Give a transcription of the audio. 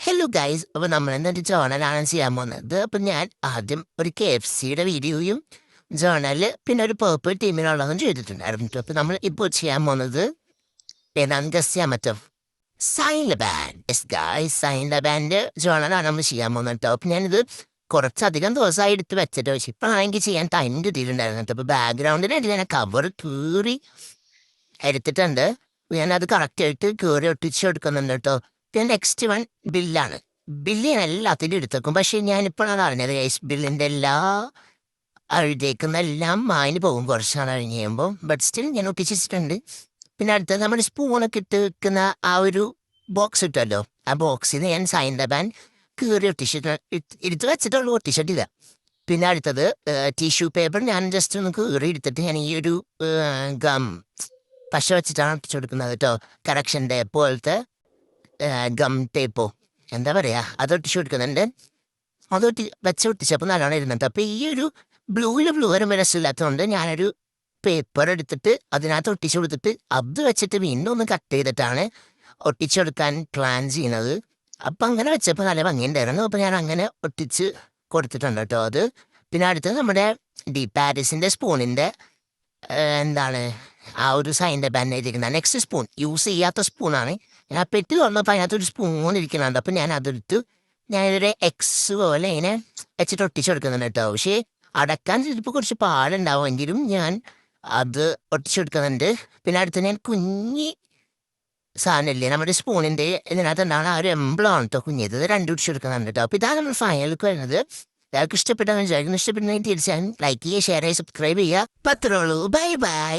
Hello guys, അപ്പോൾ നമ്മൾ എന്നൊരു ജേണലാണ് ചെയ്യാൻ പോകുന്നത്. അപ്പം ഞാൻ ആദ്യം ഒരു KFCയുടെ വീഡിയോയും ജേണല് പിന്നെ ഒരു പേർപ്പിൾ ടീമിനുള്ളതും ചെയ്തിട്ടുണ്ടായിരുന്നു. അപ്പം നമ്മൾ ഇപ്പോൾ ചെയ്യാൻ പോകുന്നത് ഏതാണെന്ന് ഗസ് ചെയ്യാൻ പറ്റും. Sign band. Yes guys, sign band ജേണലാണ് നമ്മൾ ചെയ്യാൻ പോകുന്നത് കേട്ടോ. അപ്പം ഞാനിത് കുറച്ചധികം ദിവസമായി എടുത്ത് വെച്ചിട്ട് പക്ഷേ ഇപ്പം ആണെങ്കിൽ ചെയ്യാൻ ടൈം കിട്ടിയിട്ടുണ്ടായിരുന്നു കേട്ടോ. അപ്പോൾ ബാക്ക്ഗ്രൗണ്ടിനായിട്ട് ഞാൻ കവർ കീറി എടുത്തിട്ടുണ്ട്. ഞാനത് കറക്റ്റായിട്ട് കീറി ഒട്ടിച്ച് കൊടുക്കുന്നുണ്ട് കേട്ടോ. പിന്നെ നെക്സ്റ്റ് വൺ ബില്ലാണ്. ബില്ല് ഞാൻ എല്ലാത്തിനും എടുത്തേക്കും. പക്ഷേ ഞാനിപ്പോഴാണ് അറിഞ്ഞത് ഗൈസ്, ബില്ലിൻ്റെ എല്ലാ എഴുതേക്കുന്നെല്ലാം മാഞ്ഞ് പോകും കുറച്ചാണ് കഴിഞ്ഞ് കഴിയുമ്പോൾ. ബട്ട് സ്റ്റിൽ ഞാൻ ഒട്ടിച്ച് വെച്ചിട്ടുണ്ട്. പിന്നെ അടുത്തത് നമ്മുടെ സ്പൂണൊക്കെ ഇട്ട് വെക്കുന്ന ആ ഒരു ബോക്സ് ഇട്ടല്ലോ, ആ ബോക്സിൽ ഞാൻ സൈൻ ബാൻഡ് കീറി ഒട്ടിച്ചിട്ട് എടുത്ത് വെച്ചിട്ടുള്ളൂ, ഒട്ടിച്ചിട്ടില്ല. പിന്നെ അടുത്തത് ടിഷ്യൂ പേപ്പർ ഞാൻ ജസ്റ്റ് ഒന്ന് കീറി എടുത്തിട്ട് ഞാൻ ഈ ഒരു ഗം പശ വെച്ചിട്ടാണ് ഒട്ടിച്ചു കൊടുക്കുന്നത് കേട്ടോ. കറക്ഷൻ്റെ പോലത്തെ ഗം ടേപ്പോ എന്താ പറയുക, അത് ഒട്ടിച്ചു കൊടുക്കുന്നുണ്ട്. അതൊട്ടി ഒട്ടിച്ചപ്പോൾ നല്ലോണം ഇരുന്നുണ്ട്. അപ്പോൾ ഈ ഒരു ബ്ലൂ വരും രസമില്ലാത്തതുകൊണ്ട് ഞാനൊരു പേപ്പർ എടുത്തിട്ട് അതിനകത്ത് ഒട്ടിച്ചു കൊടുത്തിട്ട് അത് വെച്ചിട്ട് വീണ്ടും ഒന്ന് കട്ട് ചെയ്തിട്ടാണ് ഒട്ടിച്ചു കൊടുക്കാൻ പ്ലാൻ ചെയ്യുന്നത്. അപ്പം അങ്ങനെ വെച്ചപ്പോൾ നല്ല ഭംഗിയുണ്ടായിരുന്നു. അപ്പോൾ ഞാൻ അങ്ങനെ ഒട്ടിച്ച് കൊടുത്തിട്ടുണ്ട് കേട്ടോ അത്. പിന്നെ അടുത്തത് നമ്മുടെ പാരീസിൻ്റെ സ്പൂണിൻ്റെ എന്താണ് ആ ഒരു സൈൻ്റെ ബാൻഡ് ഇരിക്കുന്നത്. നെക്സ്റ്റ് സ്പൂൺ യൂസ് ചെയ്യാത്ത സ്പൂണാണ്. ഞാൻ പെട്ടി തുറന്നപ്പോൾ അതിനകത്തൊരു സ്പൂൺ ഇരിക്കുന്നുണ്ട്. അപ്പം ഞാൻ അതെടുത്ത് ഞാനൊരു എക്സ് പോലെ ഇങ്ങനെ വെച്ചിട്ട് ഒട്ടിച്ച് കൊടുക്കുന്നുണ്ട് കേട്ടോ. പക്ഷേ അടക്കാൻ ചിലപ്പോൾ കുറച്ച് പാടുണ്ടാവുമെങ്കിലും ഞാൻ അത് ഒട്ടിച്ച് കൊടുക്കുന്നുണ്ട്. പിന്നെ അടുത്ത് ഞാൻ കുഞ്ഞി സാധനമില്ലേ നമ്മുടെ സ്പൂണിൻ്റെ ഇതിനകത്ത് ഉണ്ടാകുന്ന ആ ഒരു എംബ്ലമാണ് കേട്ടോ കുഞ്ഞത്, രണ്ടും ഒട്ടിച്ച് കൊടുക്കുന്നുണ്ട് കേട്ടോ. അപ്പോൾ ഇതാണ് നമ്മൾ ഫൈനലിലേക്ക് വരുന്നത്. എല്ലാവർക്കും ഇഷ്ടപ്പെട്ടാൽ വിചാരിക്കുന്നു. ഇഷ്ടപ്പെടുന്നെങ്കിൽ തീർച്ചയായും ലൈക്ക് ചെയ്യുക, ഷെയർ ചെയ്യുക, സബ്സ്ക്രൈബ് ചെയ്യുക. പത്രമുള്ളൂ. Bye by.